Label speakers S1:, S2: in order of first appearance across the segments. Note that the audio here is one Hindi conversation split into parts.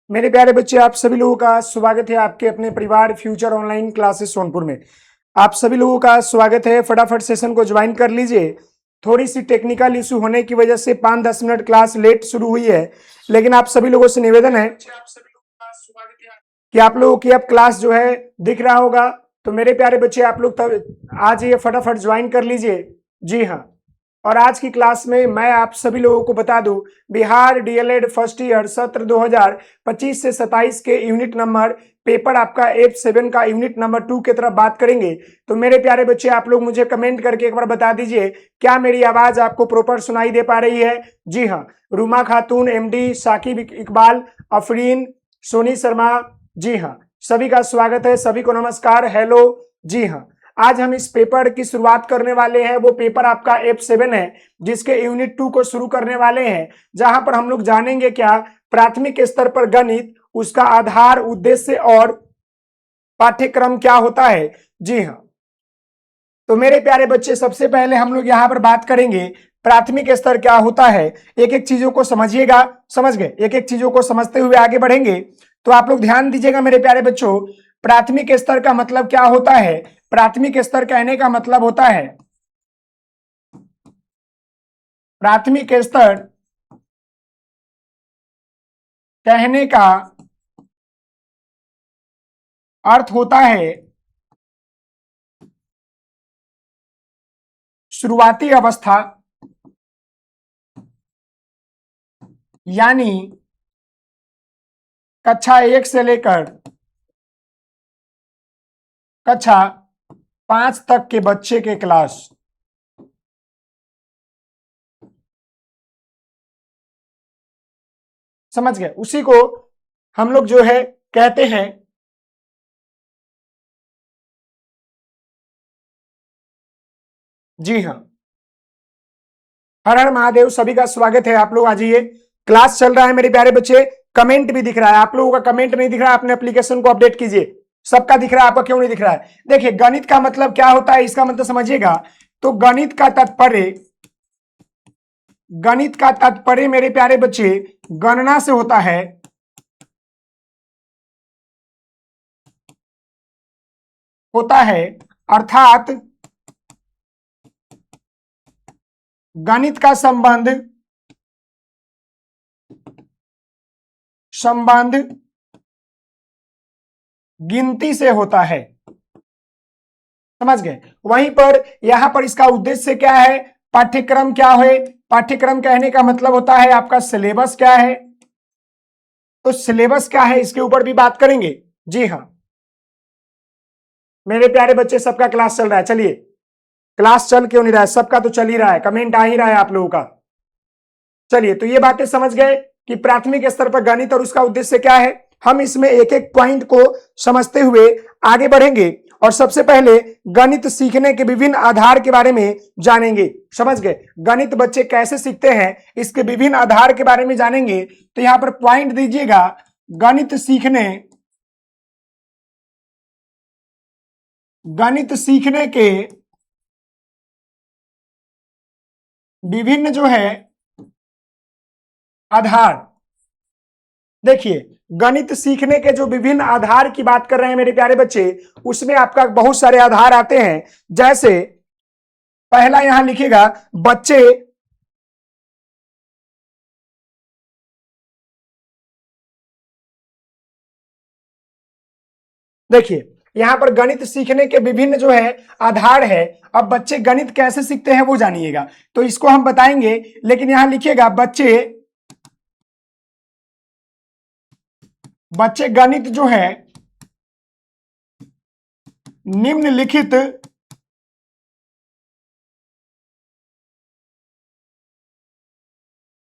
S1: मेरे प्यारे बच्चे, आप सभी लोगों का स्वागत है आपके अपने परिवार फ्यूचर ऑनलाइन क्लासेस सोनपुर में। आप सभी लोगों का स्वागत है। फटाफट सेशन को ज्वाइन कर लीजिए। थोड़ी सी टेक्निकल इशू होने की वजह से 5-10 मिनट क्लास लेट शुरू हुई है, लेकिन आप सभी लोगों से निवेदन है कि आप लोगों की अब क्लास जो है दिख रहा होगा। तो मेरे प्यारे बच्चे, आप लोग तब आज ये फटाफट ज्वाइन कर लीजिए। जी हाँ, और आज की क्लास में मैं आप सभी लोगों को बता दूं, बिहार डीएलएड फर्स्ट ईयर सत्र 2025 से 27 के यूनिट नंबर पेपर आपका F7 का यूनिट नंबर 2 की तरफ बात करेंगे। तो मेरे प्यारे बच्चे, आप लोग मुझे कमेंट करके एक बार बता दीजिए, क्या मेरी आवाज आपको प्रॉपर सुनाई दे पा रही है? जी हाँ, रूमा खातून, एमडी, साकिब इकबाल, अफरीन, सोनी शर्मा, जी हाँ, सभी का स्वागत है, सभी को नमस्कार, हेलो। जी हाँ, आज हम इस पेपर की शुरुआत करने वाले हैं। वो पेपर आपका F7 है, जिसके यूनिट 2 को शुरू करने वाले हैं, जहां पर हम लोग जानेंगे क्या प्राथमिक स्तर पर गणित, उसका आधार, उद्देश्य और पाठ्यक्रम क्या होता है। जी हाँ, तो मेरे प्यारे बच्चे, सबसे पहले हम लोग यहाँ पर बात करेंगे प्राथमिक स्तर क्या होता है। एक एक चीजों को समझिएगा, समझ गए? एक एक चीजों को समझते हुए आगे बढ़ेंगे। तो आप लोग ध्यान दीजिएगा मेरे प्यारे बच्चों, प्राथमिक स्तर का मतलब क्या होता है? प्राथमिक स्तर कहने का मतलब होता है, प्राथमिक स्तर कहने का अर्थ होता है शुरुआती अवस्था, यानी कक्षा 1 से लेकर कक्षा 5 तक के बच्चे के क्लास। समझ गए? उसी को हम लोग जो है कहते हैं जी हाँ, हर हर महादेव। सभी का स्वागत है, आप लोग आ जाइए। क्लास चल रहा है मेरे प्यारे बच्चे। कमेंट भी दिख रहा है, आप लोगों का कमेंट नहीं दिख रहा है, अपने एप्लीकेशन को अपडेट कीजिए। सबका दिख रहा है, आपका क्यों नहीं दिख रहा है? देखिए, गणित का मतलब क्या होता है, इसका मतलब समझिएगा। तो गणित का तात्पर्य मेरे प्यारे बच्चे गणना से होता है, अर्थात गणित का संबंध गिनती से होता है। समझ गए? वहीं पर यहां पर इसका उद्देश्य क्या है, पाठ्यक्रम क्या है? पाठ्यक्रम कहने का मतलब होता है आपका सिलेबस क्या है। तो सिलेबस क्या है, इसके ऊपर भी बात करेंगे। जी हाँ मेरे प्यारे बच्चे, सबका क्लास चल रहा है। चलिए, क्लास चल क्यों नहीं रहा है? सबका तो चल ही रहा है, कमेंट आ ही रहा है आप लोगों का। चलिए, तो ये बातें समझ गए कि प्राथमिक स्तर पर गणित और उसका उद्देश्य क्या है। हम इसमें एक एक पॉइंट को समझते हुए आगे बढ़ेंगे, और सबसे पहले गणित सीखने के विभिन्न आधार के बारे में जानेंगे। समझ गए? गणित बच्चे कैसे सीखते हैं, इसके विभिन्न आधार के बारे में जानेंगे। तो यहां पर पॉइंट दीजिएगा, गणित सीखने के विभिन्न जो है आधार। देखिए, गणित सीखने के जो विभिन्न आधार की बात कर रहे हैं मेरे प्यारे बच्चे, उसमें आपका बहुत सारे आधार आते हैं। जैसे पहला यहां लिखिएगा, बच्चे देखिए, यहां पर गणित सीखने के विभिन्न जो है आधार है। अब बच्चे गणित कैसे सीखते हैं वो जानिएगा, तो इसको हम बताएंगे। लेकिन यहां लिखिएगा, बच्चे गणित जो है निम्नलिखित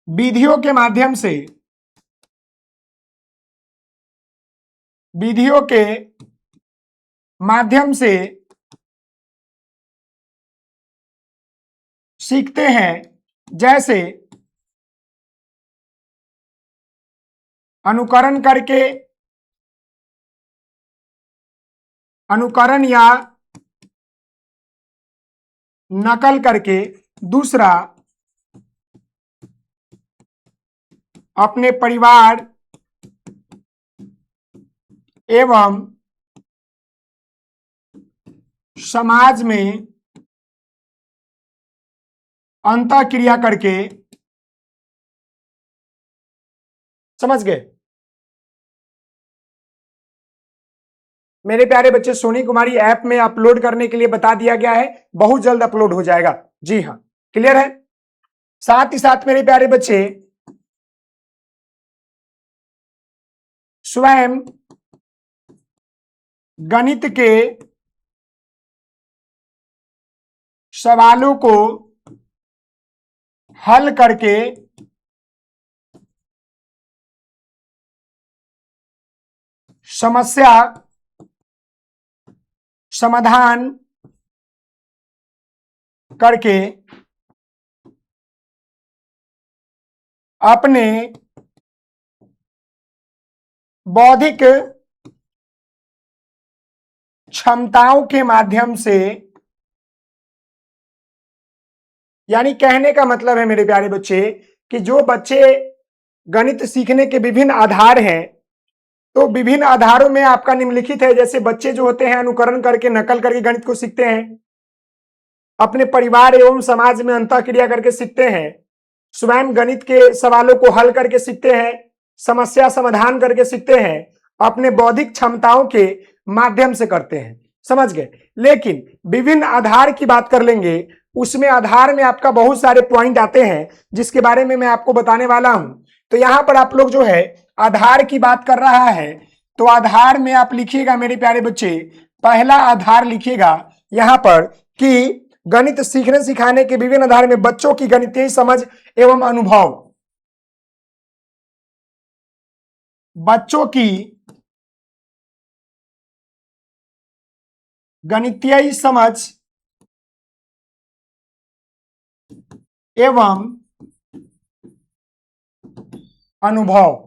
S1: विधियों के माध्यम से विधियों के माध्यम से सीखते हैं। जैसे अनुकरण या नकल करके। दूसरा, अपने परिवार एवं समाज में अंतःक्रिया करके, समझ गए मेरे प्यारे बच्चे? सोनी कुमारी ऐप में अपलोड करने के लिए बता दिया गया है, बहुत जल्द अपलोड हो जाएगा। जी हाँ, क्लियर है। साथ ही साथ मेरे प्यारे बच्चे स्वयं गणित के सवालों को हल करके समस्या समाधान करके अपने बौद्धिक क्षमताओं के माध्यम से, यानी कहने का मतलब है मेरे प्यारे बच्चे कि जो बच्चे गणित सीखने के विभिन्न आधार हैं, तो विभिन्न आधारों में आपका निम्नलिखित है। जैसे बच्चे जो होते हैं अनुकरण करके, नकल करके गणित को सीखते हैं, अपने परिवार एवं समाज में अंतःक्रिया करके सीखते हैं, स्वयं गणित के सवालों को हल करके सीखते हैं, समस्या समाधान करके सीखते हैं, अपने बौद्धिक क्षमताओं के माध्यम से करते हैं। समझ गए। लेकिन विभिन्न आधार की बात कर लेंगे, उसमें आधार में आपका बहुत सारे पॉइंट आते हैं जिसके बारे में मैं आपको बताने वाला हूं। तो यहां पर आप लोग जो है आधार की बात कर रहा है, तो आधार में आप लिखिएगा मेरे प्यारे बच्चे, पहला आधार लिखिएगा यहां पर कि गणित सीखने सिखाने के विभिन्न आधार में बच्चों की गणितीय समझ एवं अनुभव, बच्चों की गणितीय समझ एवं अनुभव।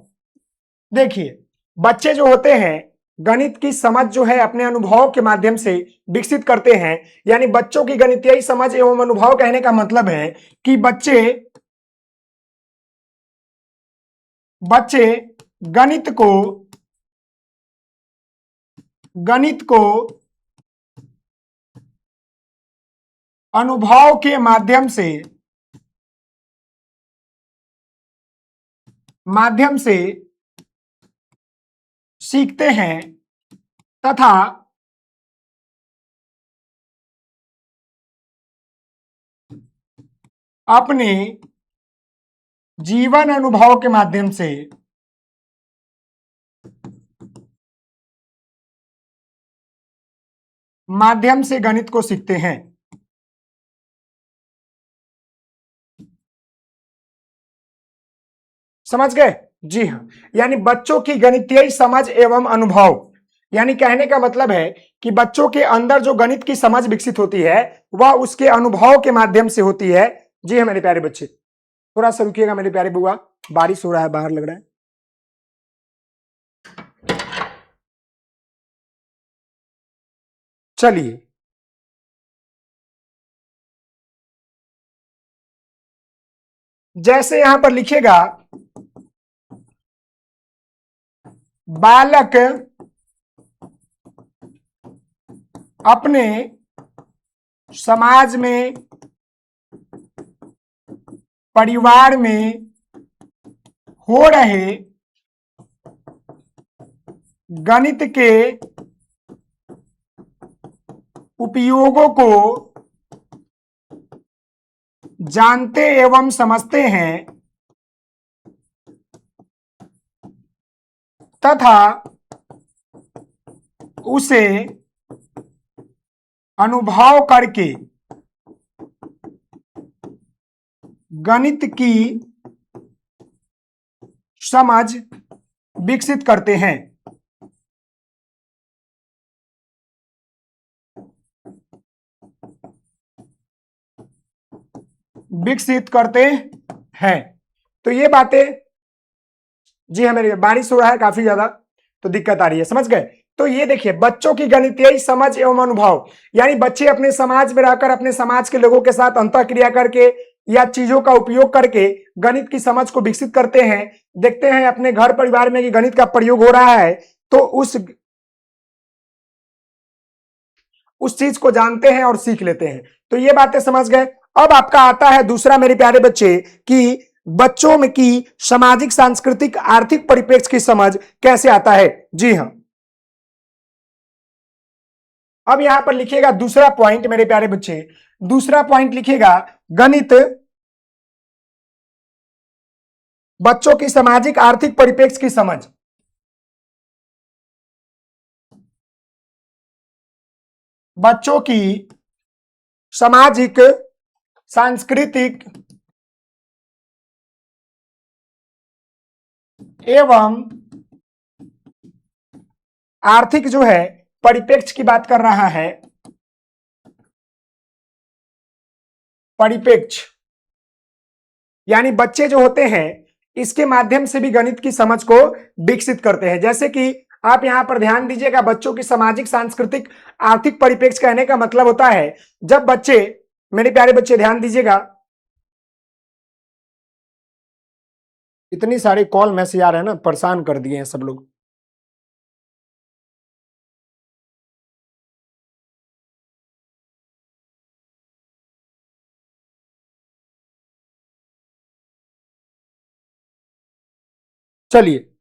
S1: देखिए, बच्चे जो होते हैं गणित की समझ जो है अपने अनुभव के माध्यम से विकसित करते हैं। यानी बच्चों की गणितीय समझ एवं अनुभव कहने का मतलब है कि बच्चे गणित को अनुभव के माध्यम से सीखते हैं तथा अपने जीवन अनुभव के माध्यम से गणित को सीखते हैं। समझ गए? जी हाँ, यानी बच्चों की गणितीय समझ एवं अनुभव, यानी कहने का मतलब है कि बच्चों के अंदर जो गणित की समझ विकसित होती है वह उसके अनुभव के माध्यम से होती है। जी हाँ मेरे प्यारे बच्चे, थोड़ा सा रुकिएगा मेरे प्यारे बुआ, बारिश हो रहा है बाहर लग रहा है। चलिए, जैसे यहां पर लिखिएगा बालक अपने समाज में, परिवार में हो रहे गणित के उपयोगों को जानते एवं समझते हैं तथा उसे अनुभव करके गणित की समझ विकसित करते हैं। तो ये बातें, जी हाँ मेरे, बारिश हो रहा है काफी ज्यादा तो दिक्कत आ रही है। समझ गए? तो ये देखिए, बच्चों की गणितीय समझ एवं अनुभव, यानी बच्चे अपने समाज में रहकर अपने समाज के लोगों के साथ अंतःक्रिया करके या चीजों का उपयोग करके गणित की समझ को विकसित करते हैं। देखते हैं अपने घर परिवार में कि गणित का प्रयोग हो रहा है, तो उस उस चीज को जानते हैं और सीख लेते हैं। तो ये बातें समझ गए। अब आपका आता है दूसरा मेरे प्यारे बच्चे कि बच्चों में की सामाजिक सांस्कृतिक आर्थिक परिप्रेक्ष्य की समझ कैसे आता है। जी हां, अब यहां पर लिखिएगा दूसरा पॉइंट मेरे प्यारे बच्चे, दूसरा पॉइंट लिखिएगा गणित बच्चों की सामाजिक आर्थिक परिप्रेक्ष्य की समझ। बच्चों की सामाजिक सांस्कृतिक एवं आर्थिक जो है परिप्रेक्ष्य की बात कर रहा है। परिप्रेक्ष्य यानी बच्चे जो होते हैं इसके माध्यम से भी गणित की समझ को विकसित करते हैं। जैसे कि आप यहां पर ध्यान दीजिएगा, बच्चों की सामाजिक सांस्कृतिक आर्थिक परिप्रेक्ष्य कहने का मतलब होता है जब बच्चे, मेरे प्यारे बच्चे ध्यान दीजिएगा, इतनी सारी कॉल मैसेज आ रहे हैं ना, परेशान कर दिए हैं सब लोग। चलिए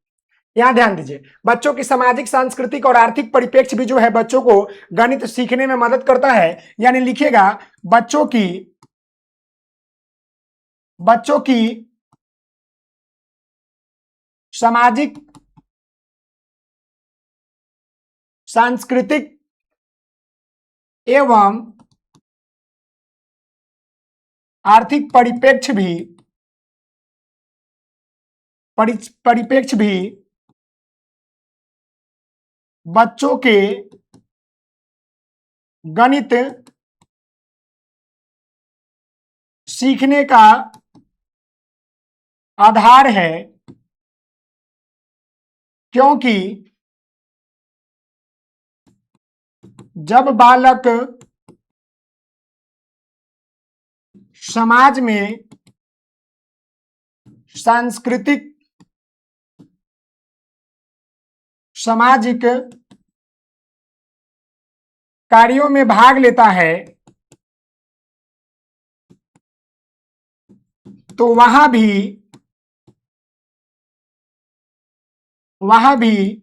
S1: यहां ध्यान दीजिए, बच्चों की सामाजिक सांस्कृतिक और आर्थिक परिप्रेक्ष्य भी जो है बच्चों को गणित सीखने में मदद करता है। यानी लिखिएगा बच्चों की सामाजिक सांस्कृतिक एवं आर्थिक परिप्रेक्ष्य भी बच्चों के गणित सीखने का आधार है, क्योंकि जब बालक समाज में सांस्कृतिक सामाजिक कार्यों में भाग लेता है तो वहां भी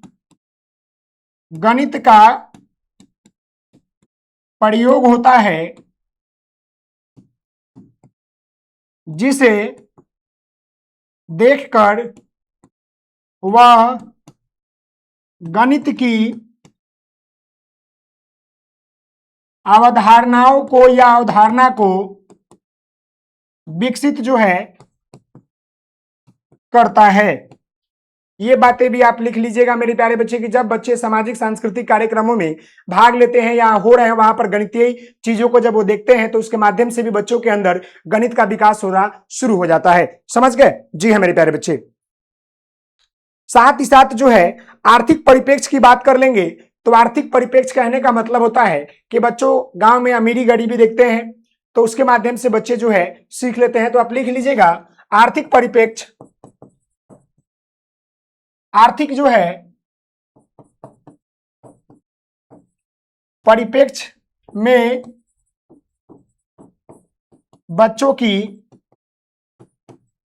S1: गणित का प्रयोग होता है, जिसे देखकर वह गणित की अवधारणाओं को या अवधारणा को विकसित जो है करता है। ये बातें भी आप लिख लीजिएगा मेरे प्यारे बच्चे कि जब बच्चे सामाजिक सांस्कृतिक कार्यक्रमों में भाग लेते हैं या हो रहे हैं वहां पर गणितीय चीजों को जब वो देखते हैं तो उसके माध्यम से भी बच्चों के अंदर गणित का विकास होना शुरू हो जाता है। समझ गए? जी हाँ मेरे प्यारे बच्चे। साथ ही साथ जो है आर्थिक परिप्रेक्ष्य की बात कर लेंगे तो आर्थिक परिप्रेक्ष्य कहने का मतलब होता है कि बच्चों गांव में अमीरी गरीबी देखते हैं तो उसके माध्यम से बच्चे जो है सीख लेते हैं। तो आप लिख लीजिएगा आर्थिक परिप्रेक्ष्य, आर्थिक जो है परिप्रेक्ष्य में बच्चों की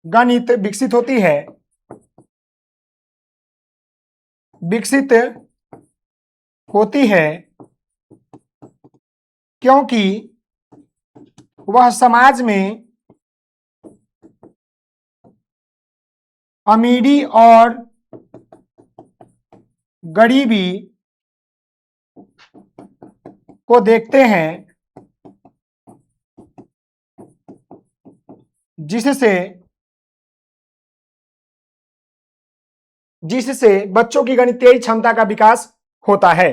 S1: गणित विकसित होती है, विकसित होती है क्योंकि वह समाज में अमीरी और गरीबी को देखते हैं, जिससे बच्चों की गणितीय क्षमता का विकास होता है।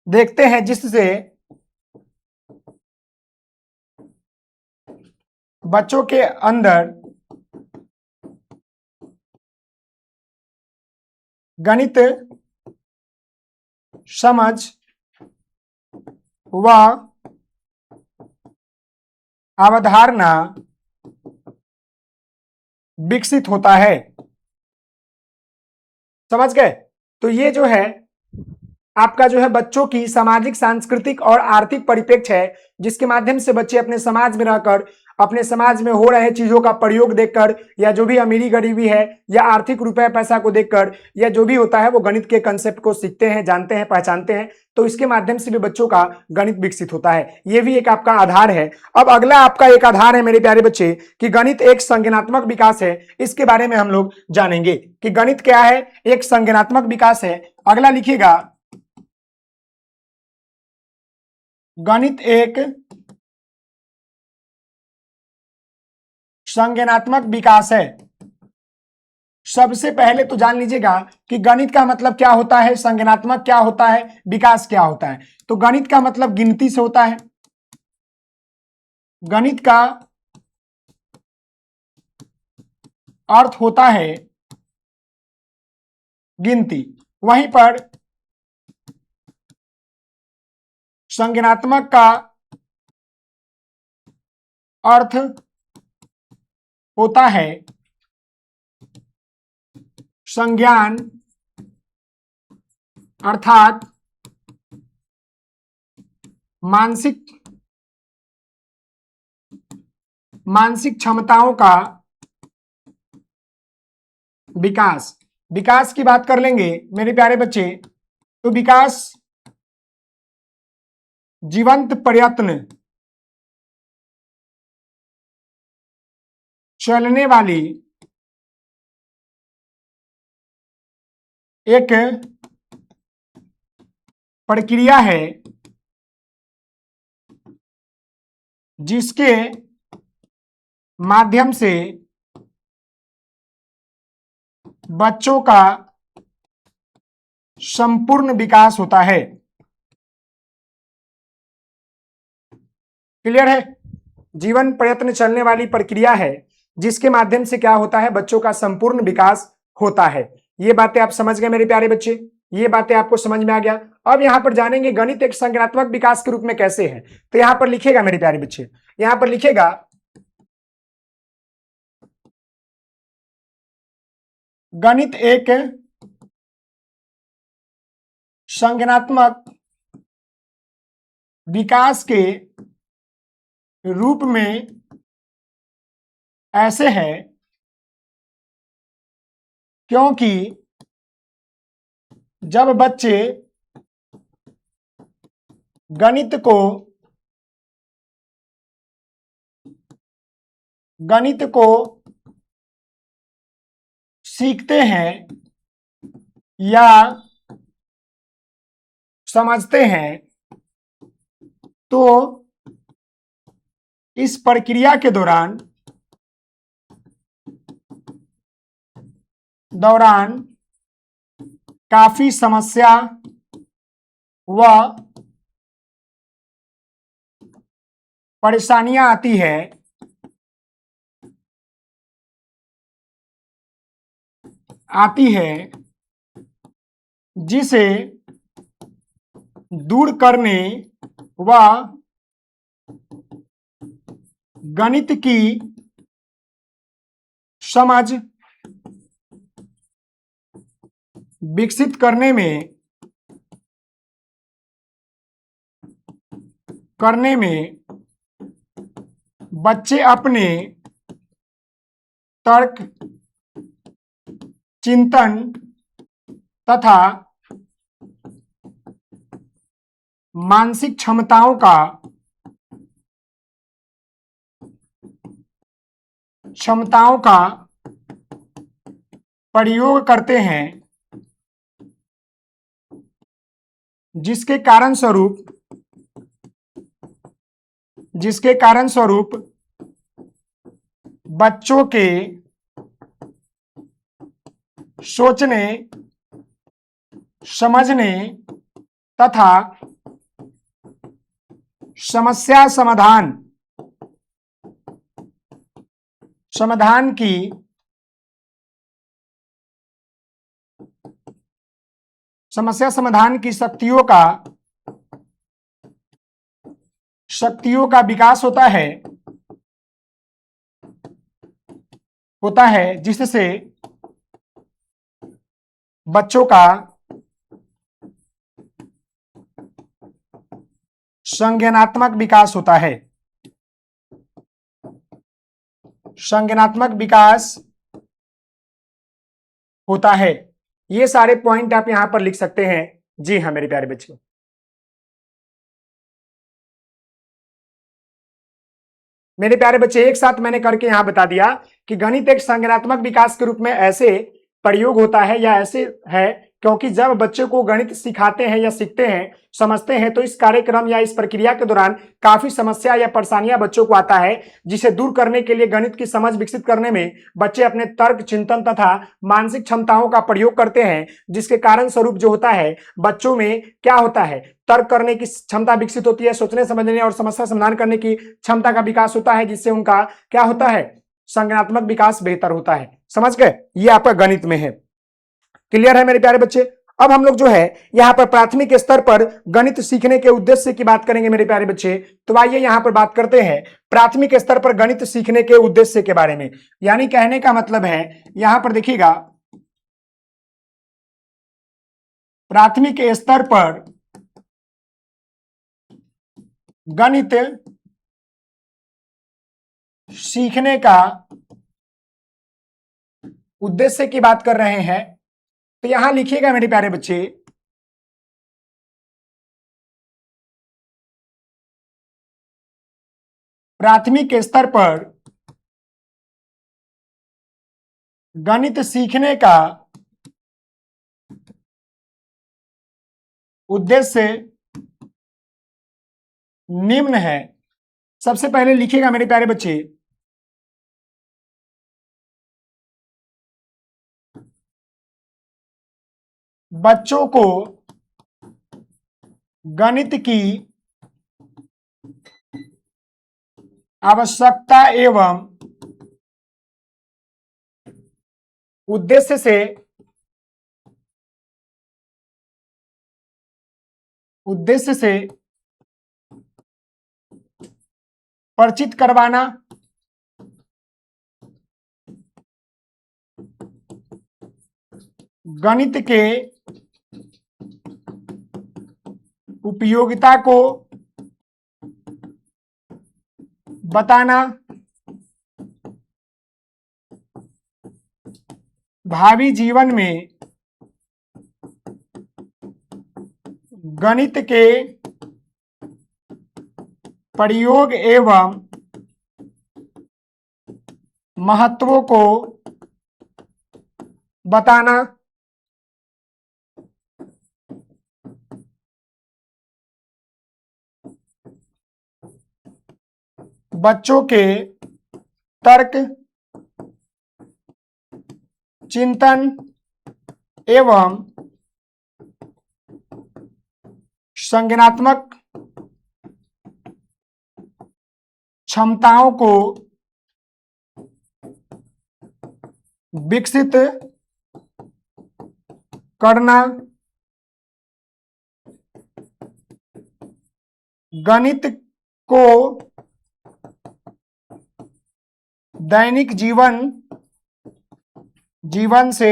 S1: देखते हैं जिससे बच्चों के अंदर गणित समझ व अवधारणा विकसित होता है। समझ गए? तो ये जो है आपका जो है बच्चों की सामाजिक, सांस्कृतिक और आर्थिक परिप्रेक्ष्य है, जिसके माध्यम से बच्चे अपने समाज में रहकर, अपने समाज में हो रहे चीजों का प्रयोग देखकर, या जो भी अमीरी गरीबी है या आर्थिक रुपए पैसा को देखकर, या जो भी होता है वो गणित के कंसेप्ट को सीखते हैं, जानते हैं, पहचानते हैं। तो इसके माध्यम से भी बच्चों का गणित विकसित होता है। ये भी एक आपका आधार है। अब अगला आपका एक आधार है मेरे प्यारे बच्चे कि गणित एक संज्ञानात्मक विकास है। इसके बारे में हम लोग जानेंगे कि गणित क्या है। एक संज्ञानात्मक विकास है। अगला लिखिएगा, गणित एक संज्ञानात्मक विकास है। सबसे पहले तो जान लीजिएगा कि गणित का मतलब क्या होता है, संज्ञानात्मक क्या होता है, विकास क्या होता है। तो गणित का मतलब गिनती से होता है। गणित का अर्थ होता है गिनती। वहीं पर संज्ञानात्मक का अर्थ होता है संज्ञान, अर्थात मानसिक क्षमताओं का विकास। विकास की बात कर लेंगे मेरे प्यारे बच्चे, तो विकास जीवंत प्रयत्न, चलने वाली एक प्रक्रिया है जिसके माध्यम से बच्चों का संपूर्ण विकास होता है। क्लियर है? जीवन प्रयत्न चलने वाली प्रक्रिया है जिसके माध्यम से क्या होता है, बच्चों का संपूर्ण विकास होता है। ये बातें आप समझ गए मेरे प्यारे बच्चे? ये बातें आपको समझ में आ गया? अब यहां पर जानेंगे गणित एक संज्ञानात्मक विकास के रूप में कैसे है। तो यहां पर लिखेगा मेरे प्यारे बच्चे, यहां पर लिखेगा गणित एक संज्ञानात्मक विकास के रूप में ऐसे है क्योंकि जब बच्चे गणित को सीखते हैं या समझते हैं तो इस प्रक्रिया के दौरान काफी समस्या व परेशानियां आती है जिसे दूर करने व गणित की समझ विकसित करने में बच्चे अपने तर्क, चिंतन तथा मानसिक क्षमताओं का प्रयोग करते हैं, जिसके कारण स्वरूप बच्चों के सोचने, समझने तथा समस्या समाधान की शक्तियों का विकास होता है जिससे बच्चों का संज्ञानात्मक विकास होता है। संज्ञानात्मक विकास होता है। ये सारे पॉइंट आप यहां पर लिख सकते हैं। जी हाँ मेरे प्यारे बच्चों, मेरे प्यारे बच्चे एक साथ मैंने करके यहां बता दिया कि गणित एक संज्ञानात्मक विकास के रूप में ऐसे प्रयोग होता है या ऐसे है क्योंकि जब बच्चे को गणित सिखाते हैं या सीखते हैं, समझते हैं, तो इस कार्यक्रम या इस प्रक्रिया के दौरान काफी समस्या या परेशानियां बच्चों को आता है, जिसे दूर करने के लिए गणित की समझ विकसित करने में बच्चे अपने तर्क, चिंतन तथा मानसिक क्षमताओं का प्रयोग करते हैं, जिसके कारण स्वरूप जो होता है बच्चों में क्या होता है, तर्क करने की क्षमता विकसित होती है, सोचने समझने और समस्या समाधान करने की क्षमता का विकास होता है, जिससे उनका क्या होता है, संज्ञानात्मक विकास बेहतर होता है। समझ गए? ये आपका गणित में है। क्लियर है मेरे प्यारे बच्चे? अब हम लोग जो है यहां पर प्राथमिक स्तर पर गणित सीखने के उद्देश्य की बात करेंगे मेरे प्यारे बच्चे। तो आइए यहां पर बात करते हैं प्राथमिक स्तर पर गणित सीखने के उद्देश्य के बारे में। यानी कहने का मतलब है, यहां पर देखिएगा, प्राथमिक स्तर पर गणित सीखने का उद्देश्य की बात कर रहे हैं। तो यहां लिखिएगा मेरे प्यारे बच्चे, प्राथमिक स्तर पर गणित सीखने का उद्देश्य निम्न है। सबसे पहले लिखिएगा मेरे प्यारे बच्चे, बच्चों को गणित की आवश्यकता एवं उद्देश्य से परिचित करवाना, गणित के उपयोगिता को बताना, भावी जीवन में गणित के प्रयोग एवं महत्वों को बताना, बच्चों के तर्क, चिंतन एवं संज्ञानात्मक क्षमताओं को विकसित करना, गणित को दैनिक जीवन से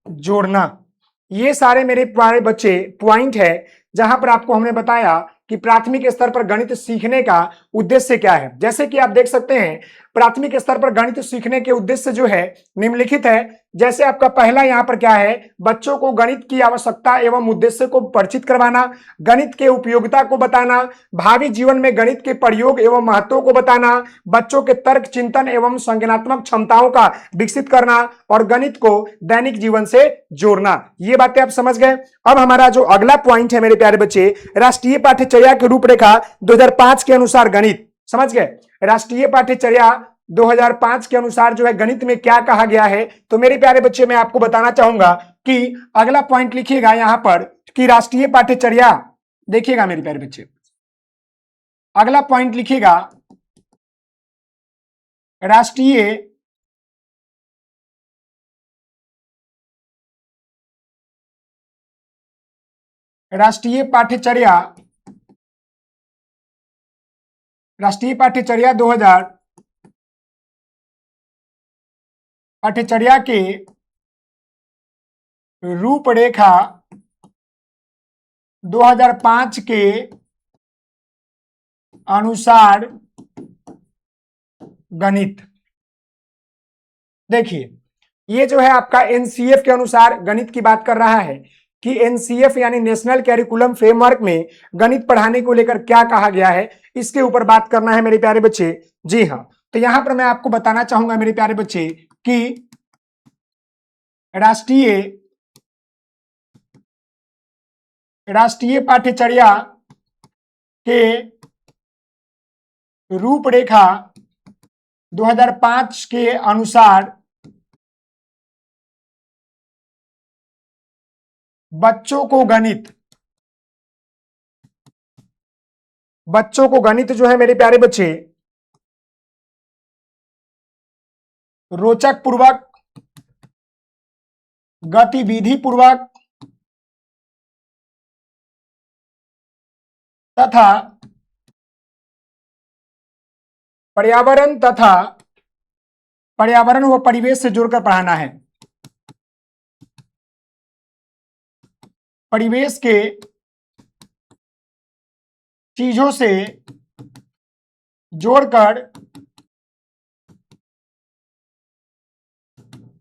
S1: जोड़ना। ये सारे मेरे प्यारे बच्चे पॉइंट है जहां पर आपको हमने बताया कि प्राथमिक स्तर पर गणित सीखने का उद्देश्य क्या है। जैसे कि आप देख सकते हैं प्राथमिक स्तर पर गणित सीखने के उद्देश्य जो है निम्नलिखित है। जैसे आपका पहला यहां पर क्या है, बच्चों को गणित की आवश्यकता एवं उद्देश्य को परिचित करवाना, गणित के उपयोगिता को बताना, भावी जीवन में गणित के प्रयोग एवं महत्वों को बताना, बच्चों के तर्क, चिंतन एवं संज्ञानात्मक क्षमताओं का विकसित करना और गणित को दैनिक जीवन से जोड़ना। ये बातें आप समझ गए। अब हमारा जो अगला पॉइंट है मेरे प्यारे बच्चे, राष्ट्रीय पाठ्यचर्या की रूपरेखा 2005 के अनुसार गणित। समझ गए? राष्ट्रीय पाठ्यचर्या 2005 के अनुसार जो है गणित में क्या कहा गया है। तो मेरे प्यारे बच्चे मैं आपको बताना चाहूंगा कि अगला पॉइंट लिखिएगा यहां पर कि राष्ट्रीय पाठ्यचर्या, देखिएगा मेरे प्यारे बच्चे, अगला पॉइंट लिखिएगा राष्ट्रीय पाठ्यचर्या 2000 पाठ्यचर्या के रूपरेखा 2005 के अनुसार गणित। देखिए, ये जो है आपका एनसीएफ के अनुसार गणित की बात कर रहा है कि एनसीएफ यानी नेशनल कैरिकुलम फ्रेमवर्क में गणित पढ़ाने को लेकर क्या कहा गया है, इसके ऊपर बात करना है मेरे प्यारे बच्चे। जी हाँ, तो यहां पर मैं आपको बताना चाहूंगा मेरे प्यारे बच्चे कि राष्ट्रीय पाठ्यचर्या के रूपरेखा 2005 के अनुसार बच्चों को गणित जो है मेरे प्यारे बच्चे रोचक पूर्वक, गतिविधि पूर्वक तथा पर्यावरण व परिवेश से जोड़कर पढ़ाना है। परिवेश के चीजों से जोड़कर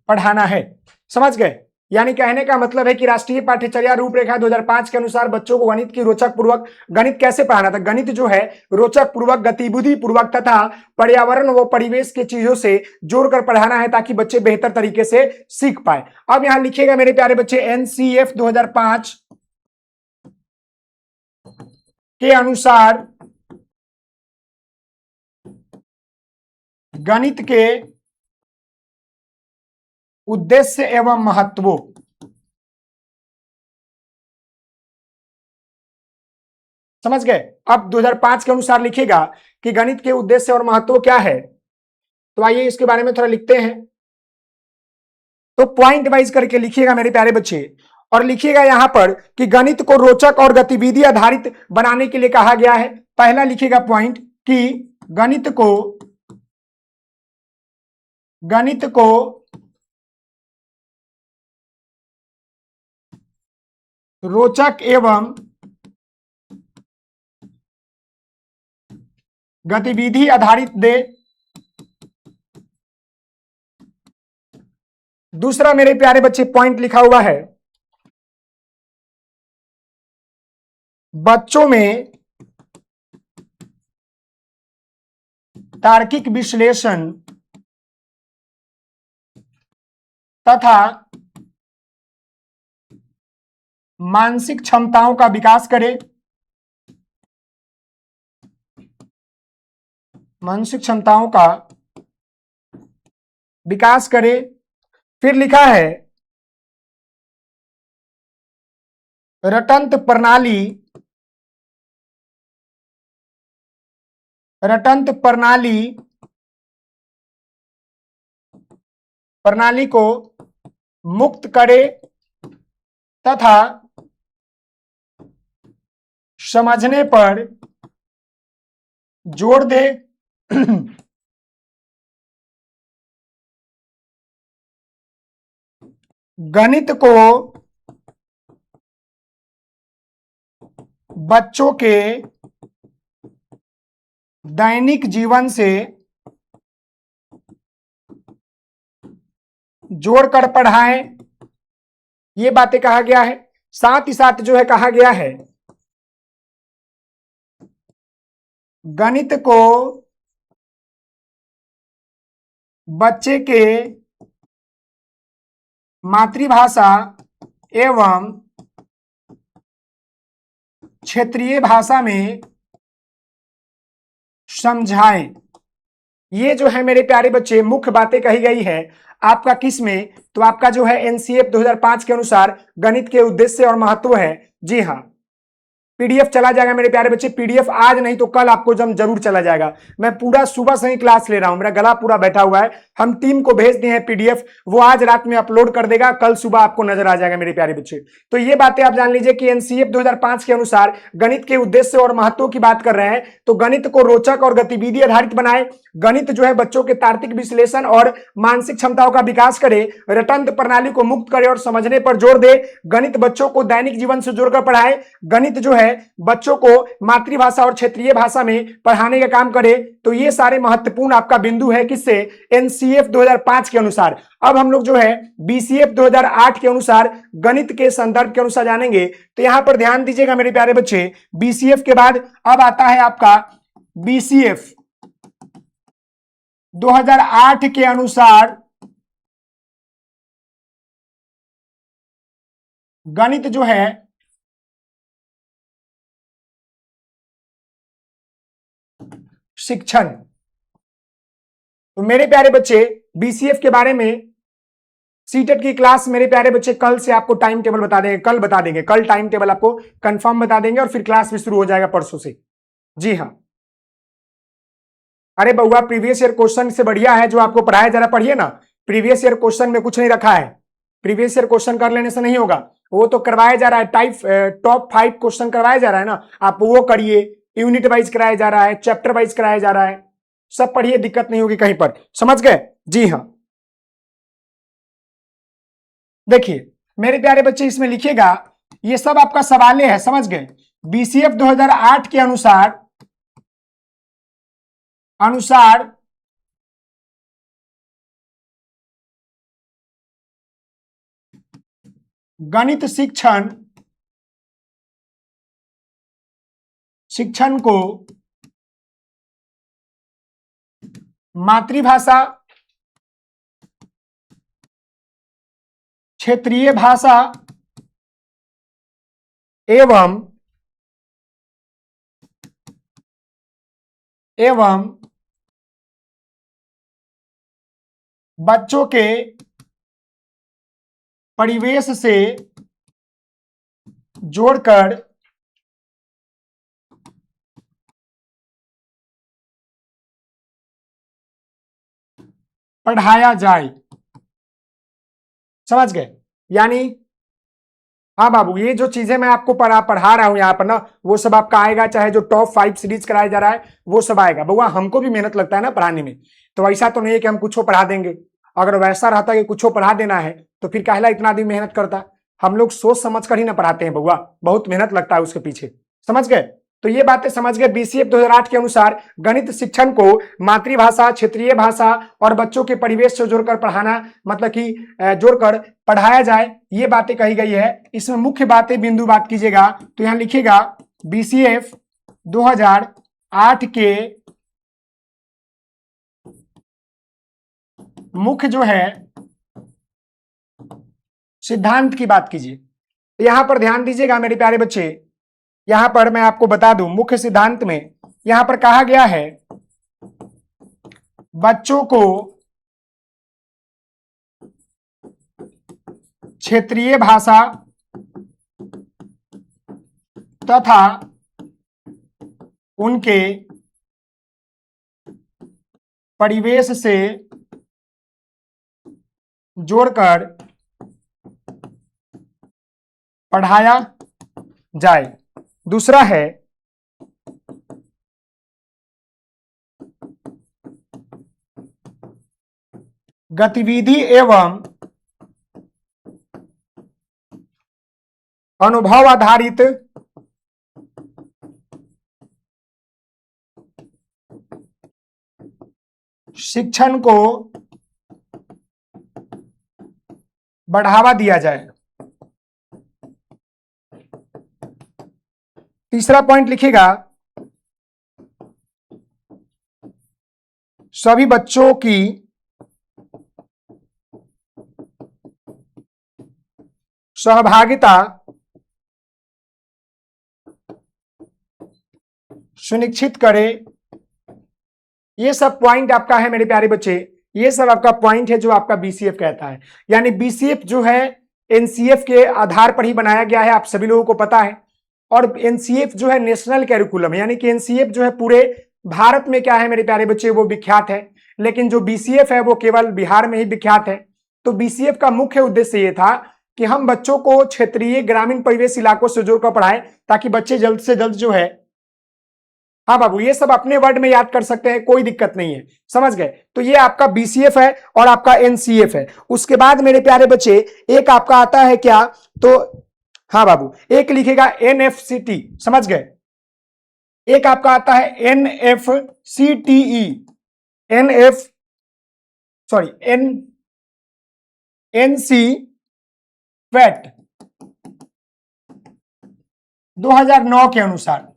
S1: पढ़ाना है। समझ गए? यानी कहने का मतलब है कि राष्ट्रीय पाठ्यचर्या रूपरेखा 2005 के अनुसार बच्चों को गणित की रोचक पूर्वक, गणित कैसे पढ़ाना था, गणित जो है रोचक पूर्वक, गतिविधि पूर्वक तथा पर्यावरण व परिवेश के चीजों से जोड़कर पढ़ाना है ताकि बच्चे बेहतर तरीके से सीख पाए। अब यहां लिखिएगा मेरे प्यारे बच्चे, एनसीएफ 2005 के अनुसार गणित के उद्देश्य एवं महत्व। समझ गए? अब 2005 के अनुसार लिखिएगा कि गणित के उद्देश्य और महत्व क्या है। तो आइए इसके बारे में थोड़ा लिखते हैं। तो पॉइंट वाइज करके लिखिएगा मेरे प्यारे बच्चे, और लिखिएगा यहां पर कि गणित को रोचक और गतिविधि आधारित बनाने के लिए कहा गया है। पहला लिखिएगा पॉइंट कि गणित को रोचक एवं गतिविधि आधारित दे। दूसरा मेरे प्यारे बच्चे पॉइंट लिखा हुआ है, बच्चों में तार्किक विश्लेषण तथा मानसिक क्षमताओं का विकास करे। मानसिक क्षमताओं का विकास करे। फिर लिखा है रटंत प्रणाली को मुक्त करे तथा समझने पर जोर दे। गणित को बच्चों के दैनिक जीवन से जोड़कर पढ़ाएं। ये बातें कहा गया है। साथ ही साथ जो है कहा गया है गणित को बच्चे के मातृभाषा एवं क्षेत्रीय भाषा में समझाएं। ये जो है मेरे प्यारे बच्चे मुख्य बातें कही गई है आपका किस में, तो आपका जो है एनसीएफ 2005 के अनुसार गणित के उद्देश्य और महत्व है। जी हाँ, पीडीएफ चला जाएगा मेरे प्यारे बच्चे। पीडीएफ आज नहीं तो कल आपको जरूर चला जाएगा। मैं पूरा सुबह से ही क्लास ले रहा हूं, मेरा गला पूरा बैठा हुआ है। हम टीम को भेज दिए हैं पीडीएफ, वो आज रात में अपलोड कर देगा, कल सुबह आपको नजर आ जाएगा मेरे प्यारे बच्चे। तो ये बातें आप जान लीजिए कि एनसीएफ 2005 के अनुसार गणित के उद्देश्य और महत्व की बात कर रहे हैं, तो गणित को रोचक और गतिविधि आधारित बनाए। गणित जो है बच्चों के तार्किक विश्लेषण और मानसिक क्षमताओं का विकास करे, रटंत प्रणाली को मुक्त करे और समझने पर जोर दे। गणित बच्चों को दैनिक जीवन से जोड़कर पढ़ाए। गणित जो है बच्चों को मातृभाषा और क्षेत्रीय भाषा में पढ़ाने का काम करे। तो ये सारे महत्वपूर्ण आपका बिंदु है किससे, एनसीएफ 2005 के अनुसार। अब हम लोग जो है बीसीएफ 2008 के अनुसार गणित के संदर्भ के अनुसार जानेंगे। तो यहां पर ध्यान दीजिएगा मेरे प्यारे बच्चे, बीसीएफ के बाद अब आता है आपका बीसीएफ 2008 के अनुसार गणित जो है शिक्षण। तो मेरे प्यारे बच्चे बीसीएफ के बारे में सीटेट की क्लास मेरे प्यारे बच्चे कल से आपको टाइम टेबल बता देंगे, कल बता देंगे, कल टाइम टेबल आपको कंफर्म बता देंगे और फिर क्लास भी शुरू हो जाएगा परसों से। जी हाँ, अरे बउआ प्रीवियस ईयर क्वेश्चन से बढ़िया है जो आपको पढ़ाया जा रहा, पढ़िए ना। प्रीवियस ईयर क्वेश्चन में कुछ नहीं रखा है, प्रीवियस ईयर क्वेश्चन कर लेने से नहीं होगा, वो तो करवाया जा रहा है, टॉप 5 क्वेश्चन करवाया जा रहा है ना, आप वो करिए। यूनिट वाइज कराया जा रहा है, चैप्टर वाइज कराया जा रहा है, सब पढ़िए, दिक्कत नहीं होगी कहीं पर। समझ गए? जी हाँ, देखिए मेरे प्यारे बच्चे इसमें लिखिएगा, ये सब आपका सवाले है, समझ गए। बीसीएफ 2008 के अनुसार गणित शिक्षण को मातृभाषा, क्षेत्रीय भाषा एवं बच्चों के परिवेश से जोड़कर पढ़ाया जाए। समझ गए? यानी हाँ बाबू, ये जो चीजें मैं आपको पढ़ा रहा हूं यहाँ पर ना, वो सब आपका आएगा, चाहे जो टॉप 5 सीरीज कराया जा रहा है वो सब आएगा। बउआ हमको भी मेहनत लगता है ना पढ़ाने में, तो ऐसा तो नहीं है कि हम कुछ पढ़ा देंगे। अगर वैसा रहता कि कुछ पढ़ा देना है तो फिर काहला इतना आदमी मेहनत करता। हम लोग सोच समझ कर ही ना पढ़ाते हैं बउआ, बहुत मेहनत लगता है उसके पीछे। समझ गए? तो ये बातें समझ गए। बीसीएफ 2008 के अनुसार गणित शिक्षण को मातृभाषा, क्षेत्रीय भाषा और बच्चों के परिवेश से जोड़कर पढ़ाना, मतलब कि जोड़कर पढ़ाया जाए, ये बातें कही गई है। इसमें मुख्य बातें बिंदु बात कीजिएगा तो यहां लिखिएगा बीसीएफ 2008 के मुख्य जो है सिद्धांत की बात कीजिए। यहां पर ध्यान दीजिएगा मेरे प्यारे बच्चे, यहां पर मैं आपको बता दूं मुख्य सिद्धांत में यहां पर कहा गया है बच्चों को क्षेत्रीय भाषा तथा उनके परिवेश से जोड़कर पढ़ाया जाए। दूसरा है गतिविधि एवं अनुभव आधारित शिक्षण को बढ़ावा दिया जाए। तीसरा पॉइंट लिखिएगा सभी बच्चों की सहभागिता सुनिश्चित करे। ये सब पॉइंट आपका है मेरे प्यारे बच्चे, ये सब आपका पॉइंट है जो आपका बीसीएफ कहता है। यानी बीसीएफ जो है एनसीएफ के आधार पर ही बनाया गया है, आप सभी लोगों को पता है। और एनसीएफ जो है नेशनल कैरिकुलम, यानी कि एनसीएफ जो है पूरे भारत में क्या है मेरे प्यारे बच्चे, वो विख्यात है। लेकिन जो बीसीएफ है वो केवल बिहार में ही विख्यात है। तो बीसीएफ का मुख्य उद्देश्य ये था कि हम बच्चों को क्षेत्रीय ग्रामीण परिवेश इलाकों से जोड़कर पढ़ाएं, ताकि बच्चे जल्द से जल्द जो है, हाँ बाबू ये सब अपने वर्ड में याद कर सकते हैं, कोई दिक्कत नहीं है, समझ गए। तो ये आपका बीसीएफ है और आपका एनसीएफ है। उसके बाद मेरे प्यारे बच्चे एक आपका आता है क्या, तो हाँ बाबू एक लिखेगा एनएफसीटी, समझ गए। एक आपका आता है एनएफसीटीई, एनएफ सॉरी एनसी वेट 2009 के अनुसार।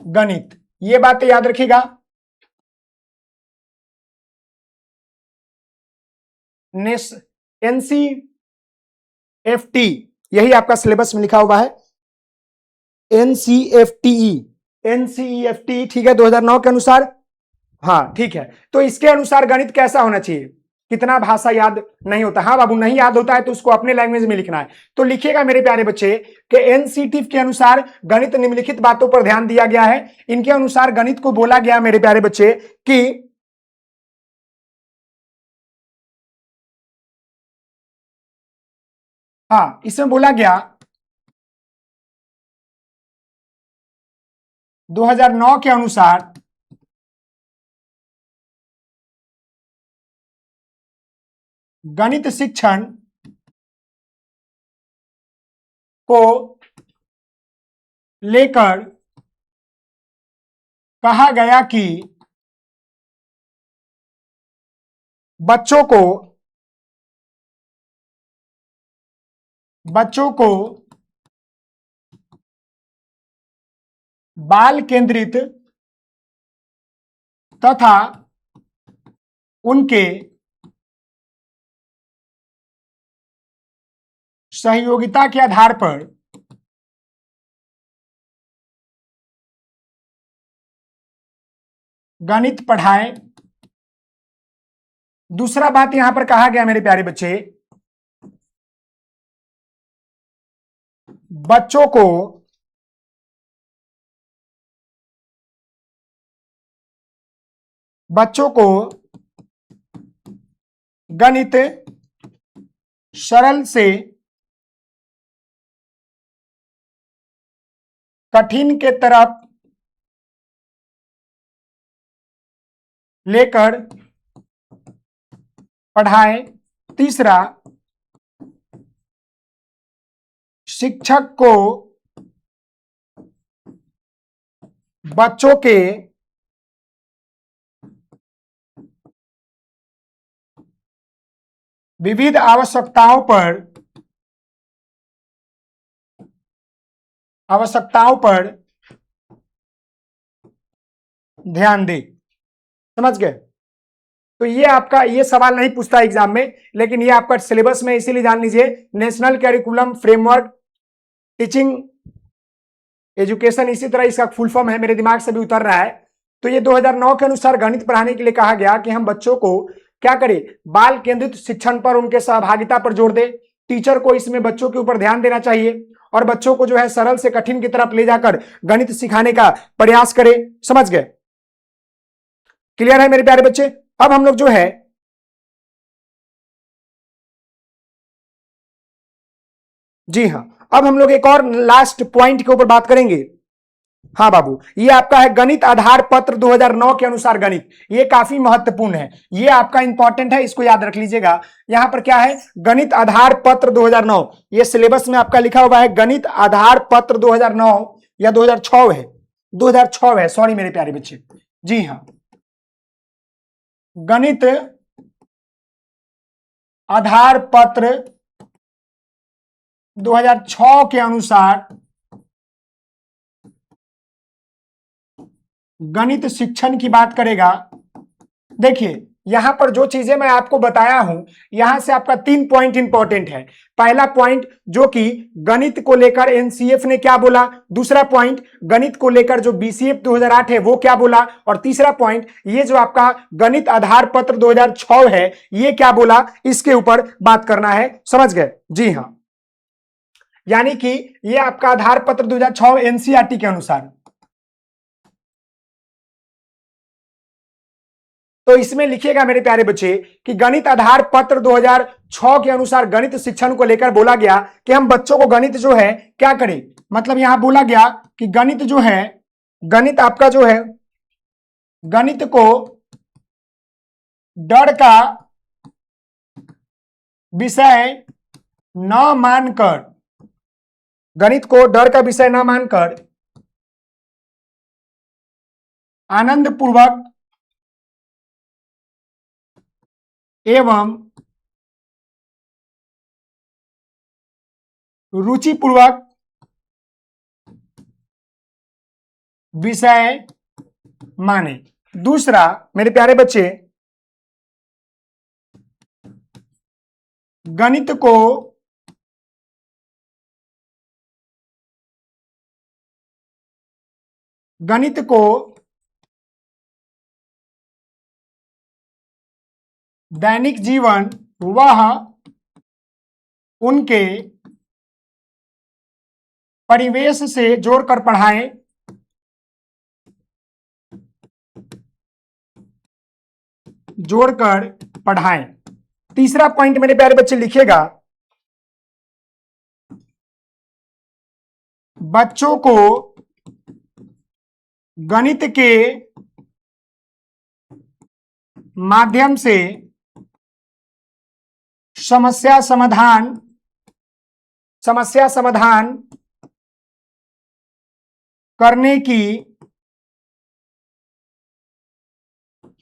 S1: गणित, ये बातें याद रखिएगा। एनसीएफटी, यही आपका सिलेबस में लिखा हुआ है, एनसीएफटीई, एनसीईएफटी, ठीक है, 2009 के अनुसार। हाँ ठीक है, तो इसके अनुसार गणित कैसा होना चाहिए, कितना भाषा याद नहीं होता, हाँ बाबू नहीं याद होता है तो उसको अपने लैंग्वेज में लिखना है। तो लिखिएगा मेरे प्यारे बच्चे कि एनसीटी के अनुसार गणित निम्नलिखित बातों पर ध्यान दिया गया है। इनके अनुसार गणित को बोला गया मेरे प्यारे बच्चे कि हाँ, इसमें बोला गया 2009 के अनुसार गणित शिक्षण को लेकर कहा गया कि बच्चों को बाल केंद्रित तथा उनके सहयोगिता के आधार पर गणित पढ़ाएं। दूसरा बात यहां पर कहा गया मेरे प्यारे बच्चे, बच्चों को गणित सरल से कठिन के तरफ लेकर पढ़ाएं। तीसरा, शिक्षक को बच्चों के विविध आवश्यकताओं पर ध्यान दे, समझ गए। तो ये आपका, ये सवाल नहीं पूछता एग्जाम में, लेकिन ये आपका सिलेबस में, इसीलिए जान लीजिए national curriculum framework teaching education, इसी तरह इसका फुल फॉर्म है, मेरे दिमाग से भी उतर रहा है। तो ये 2009 के अनुसार गणित पढ़ाने के लिए कहा गया कि हम बच्चों को क्या करें, बाल केंद्रित शिक्षण पर, उनके सहभागिता पर जोर दे। टीचर को इसमें बच्चों के ऊपर ध्यान देना चाहिए और बच्चों को जो है सरल से कठिन की तरफ ले जाकर गणित सिखाने का प्रयास करे, समझ गए। क्लियर है मेरे प्यारे बच्चे। अब हम लोग जो है जी हाँ, अब हम लोग एक और लास्ट पॉइंट के ऊपर बात करेंगे। हाँ बाबू, ये आपका है गणित आधार पत्र 2009 के अनुसार गणित, ये काफी महत्वपूर्ण है, ये आपका इंपॉर्टेंट है, इसको याद रख लीजिएगा। यहां पर क्या है, गणित आधार पत्र 2009, ये सिलेबस में आपका लिखा हुआ है गणित आधार पत्र 2009 या 2006 है, 2006 है, सॉरी मेरे प्यारे बच्चे। जी हाँ, गणित आधार पत्र 2006 के अनुसार गणित शिक्षण की बात करेगा। देखिए यहां पर जो चीजें मैं आपको बताया हूं, यहां से आपका 3 पॉइंट इंपॉर्टेंट है। पहला पॉइंट जो कि गणित को लेकर एनसीएफ ने क्या बोला, दूसरा पॉइंट गणित को लेकर जो बीसीएफ 2008 है वो क्या बोला, और तीसरा पॉइंट ये जो आपका गणित आधार पत्र 2006 है ये क्या बोला, इसके ऊपर बात करना है। समझ गए? जी हां, यानी कि ये आपका आधार पत्र 2006 एनसीईआरटी के अनुसार। तो इसमें लिखिएगा मेरे प्यारे बच्चे कि गणित आधार पत्र 2006 के अनुसार गणित शिक्षण को लेकर बोला गया कि हम बच्चों को गणित जो है क्या करें, मतलब यहां बोला गया कि गणित जो है, गणित आपका जो है, गणित को डर का विषय न मानकर, गणित को डर का विषय न मानकर आनंद पूर्वक एवं रुचिपूर्वक विषय माने। दूसरा मेरे प्यारे बच्चे, गणित को दैनिक जीवन वह उनके परिवेश से जोड़कर पढ़ाएं, जोड़कर पढ़ाएं। तीसरा पॉइंट मेरे प्यारे बच्चे लिखिएगा, बच्चों को गणित के माध्यम से समस्या समाधान करने की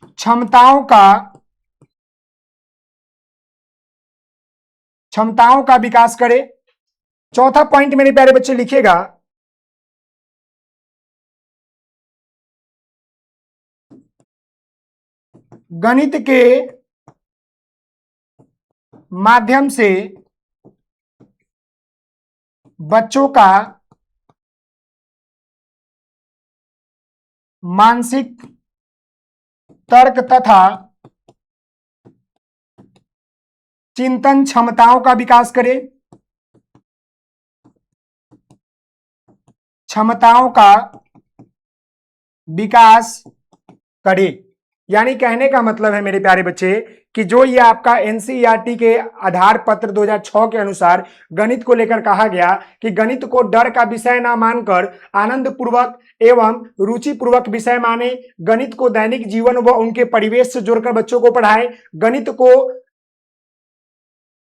S1: क्षमताओं का विकास करे। चौथा पॉइंट मेरे प्यारे बच्चे लिखिएगा, गणित के माध्यम से बच्चों का मानसिक तर्क तथा चिंतन क्षमताओं का विकास करे, क्षमताओं का विकास करे। यानी कहने का मतलब है मेरे प्यारे बच्चे कि जो ये आपका एनसीईआरटी के आधार पत्र 2006 के अनुसार गणित को लेकर कहा गया कि गणित को डर का विषय ना मानकर आनंद पूर्वक एवं रुचि पूर्वक विषय माने, गणित को दैनिक जीवन व उनके परिवेश से जोड़कर बच्चों को पढ़ाएं,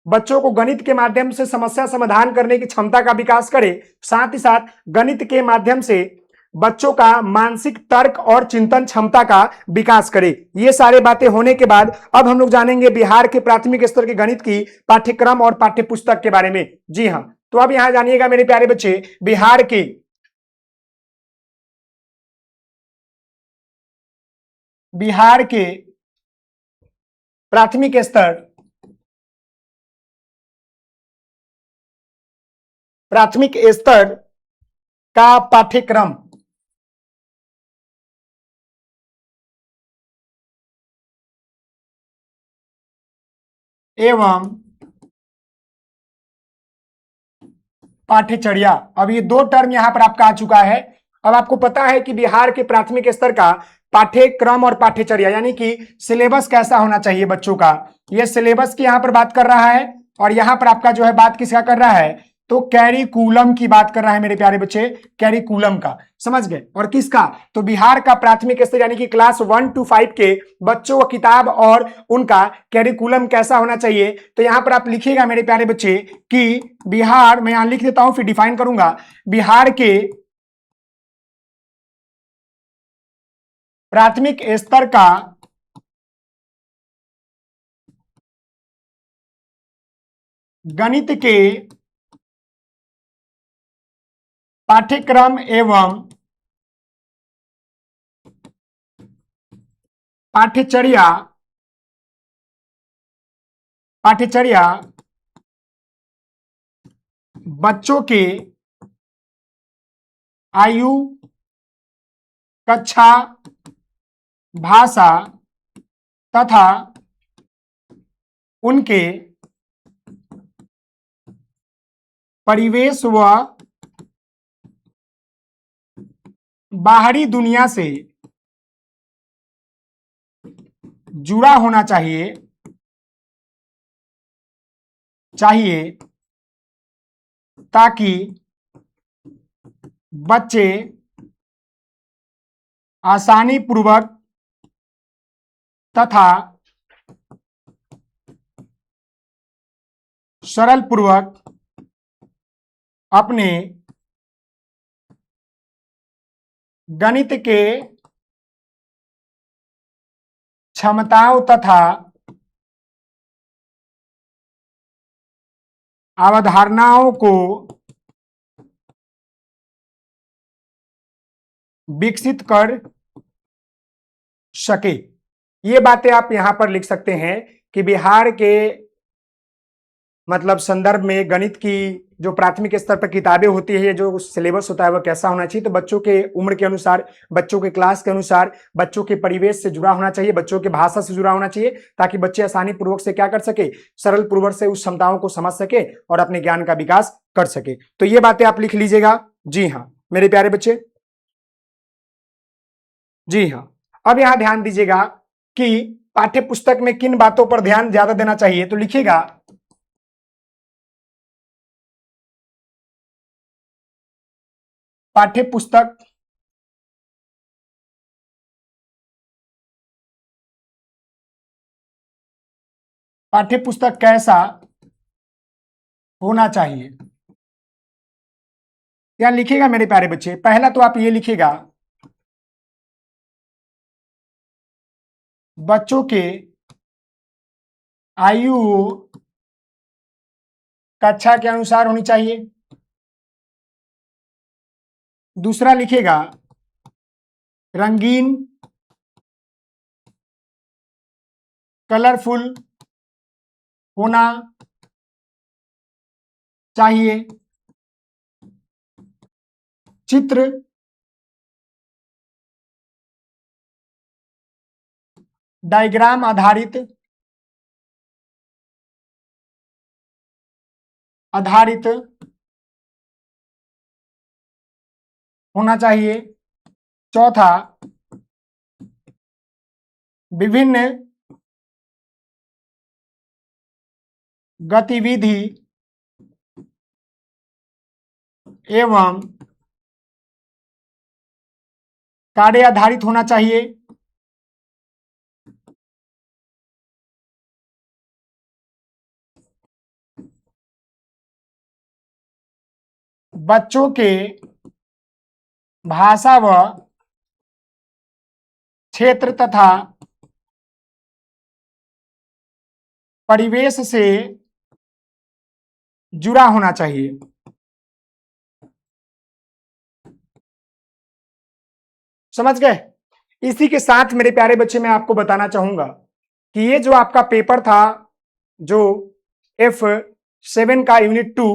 S1: बच्चों को गणित के माध्यम से समस्या समाधान करने की क्षमता का विकास करे, साथ ही साथ गणित के माध्यम से बच्चों का मानसिक तर्क और चिंतन क्षमता का विकास करे। ये सारे बातें होने के बाद अब हम लोग जानेंगे बिहार के प्राथमिक स्तर के गणित की पाठ्यक्रम और पाठ्य पुस्तक के बारे में। जी हां, तो अब यहां जानिएगा मेरे प्यारे बच्चे, बिहार के प्राथमिक स्तर का पाठ्यक्रम एवं पाठ्यचर्या। अब ये दो टर्म यहां पर आपका आ चुका है। अब आपको पता है कि बिहार के प्राथमिक स्तर का पाठ्यक्रम और पाठ्यचर्या यानी कि सिलेबस कैसा होना चाहिए बच्चों का, ये सिलेबस की यहां पर बात कर रहा है। और यहां पर आपका जो है बात किसका कर रहा है, तो कैरिकुलम की बात कर रहा है मेरे प्यारे बच्चे, कैरिकुलम का। समझ गए? और किसका, तो बिहार का प्राथमिक स्तर यानी कि क्लास 1 to 5 के बच्चों का किताब और उनका कैरिकुलम कैसा होना चाहिए। तो यहां पर आप लिखिएगा मेरे प्यारे बच्चे कि बिहार, मैं यहां लिख देता हूं फिर डिफाइन करूंगा, बिहार के प्राथमिक स्तर का गणित के पाठ्यक्रम एवं पाठ्यचर्या पाठ्यचर्या बच्चों के आयु, कक्षा, भाषा तथा उनके परिवेश व बाहरी दुनिया से जुड़ा होना चाहिए ताकि बच्चे आसानी पूर्वक तथा सरल पूर्वक अपने गणित के क्षमताओं तथा अवधारणाओं को विकसित कर सके। ये बातें आप यहां पर लिख सकते हैं कि बिहार के मतलब संदर्भ में गणित की जो प्राथमिक स्तर पर किताबें होती है, जो सिलेबस होता है वह कैसा होना चाहिए। तो बच्चों के उम्र के अनुसार, बच्चों के क्लास के अनुसार, बच्चों के परिवेश से जुड़ा होना चाहिए, बच्चों के भाषा से जुड़ा होना चाहिए, ताकि बच्चे आसानी पूर्वक से क्या कर सके, सरल पूर्वक से उस क्षमताओं को समझ सके और अपने ज्ञान का विकास कर सके। तो ये बातें आप लिख लीजिएगा। जी हाँ मेरे प्यारे बच्चे, जी हाँ। अब यहां ध्यान दीजिएगा कि पाठ्य पुस्तक में किन बातों पर ध्यान ज्यादा देना चाहिए। तो लिखिएगा पाठ्य पुस्तक कैसा होना चाहिए। यहां लिखिएगा मेरे प्यारे बच्चे, पहला तो आप ये लिखिएगा बच्चों के आयु कक्षा के अनुसार होनी चाहिए। दूसरा लिखिएगा रंगीन, कलरफुल होना चाहिए। चित्र डायग्राम आधारित होना चाहिए। चौथा विभिन्न गतिविधि एवं कार्य आधारित होना चाहिए। बच्चों के भाषा व क्षेत्र तथा परिवेश से जुड़ा होना चाहिए। समझ गए। इसी के साथ मेरे प्यारे बच्चे मैं आपको बताना चाहूंगा कि ये जो आपका पेपर था, जो F7 का यूनिट 2,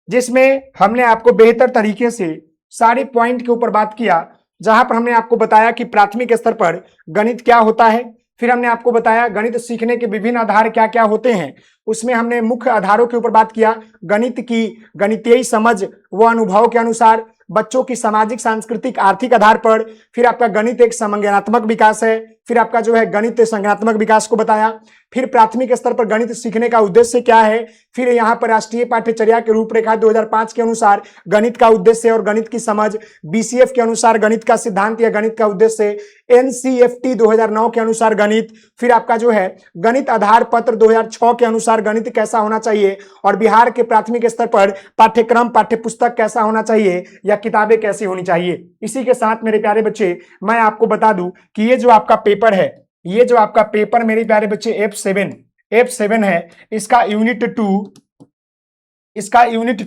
S1: जिसमें हमने आपको बेहतर तरीके से सारे पॉइंट के ऊपर बात किया, जहां पर हमने आपको बताया कि प्राथमिक स्तर पर गणित क्या होता है, फिर हमने आपको बताया गणित सीखने के विभिन्न आधार क्या क्या होते हैं। उसमें हमने मुख्य आधारों के ऊपर बात किया, गणित की गणितीय समझ व अनुभव के अनुसार, बच्चों की सामाजिक, सांस्कृतिक, आर्थिक आधार पर, फिर आपका गणित एक संज्ञानात्मक विकास है, फिर आपका जो है गणित संज्ञानात्मक विकास को बताया, फिर प्राथमिक स्तर पर गणित सीखने का उद्देश्य क्या है, फिर यहाँ पर राष्ट्रीय पाठ्यचर्या के रूपरेखा 2005 के अनुसार गणित का उद्देश्य और गणित की समझ, बीसीएफ के अनुसार गणित का सिद्धांत या गणित का उद्देश्य, एनसीएफटी 2009 के अनुसार गणित, फिर आपका जो है गणित आधार पत्र 2006 के अनुसार गणित कैसा होना चाहिए, और बिहार के प्राथमिक स्तर पर पाठ्यक्रम पाठ्यपुस्तक कैसा होना चाहिए या किताबें कैसी होनी चाहिए। इसी के साथ मेरे प्यारे बच्चे मैं आपको बता दूं कि ये जो आपका पेपर है, ये जो आपका पेपर मेरे प्यारे बच्चे F7 है, इसका यूनिट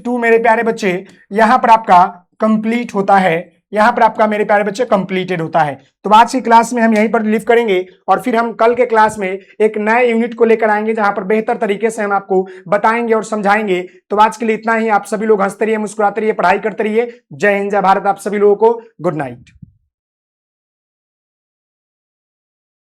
S1: 2 मेरे प्यारे बच्चे यहां पर आपका कंप्लीट होता है। यहाँ पर आपका मेरे प्यारे बच्चे कंप्लीटेड होता है। तो आज की क्लास में हम यहीं पर लिव करेंगे और फिर हम कल के क्लास में एक नए यूनिट को लेकर आएंगे जहां पर बेहतर तरीके से हम आपको बताएंगे और समझाएंगे। तो आज के लिए इतना ही। आप सभी लोग हंसते रहिए, मुस्कुराते रहिए, पढ़ाई करते रहिए। जय हिंद, जय भारत। आप सभी लोगों को गुड नाइट।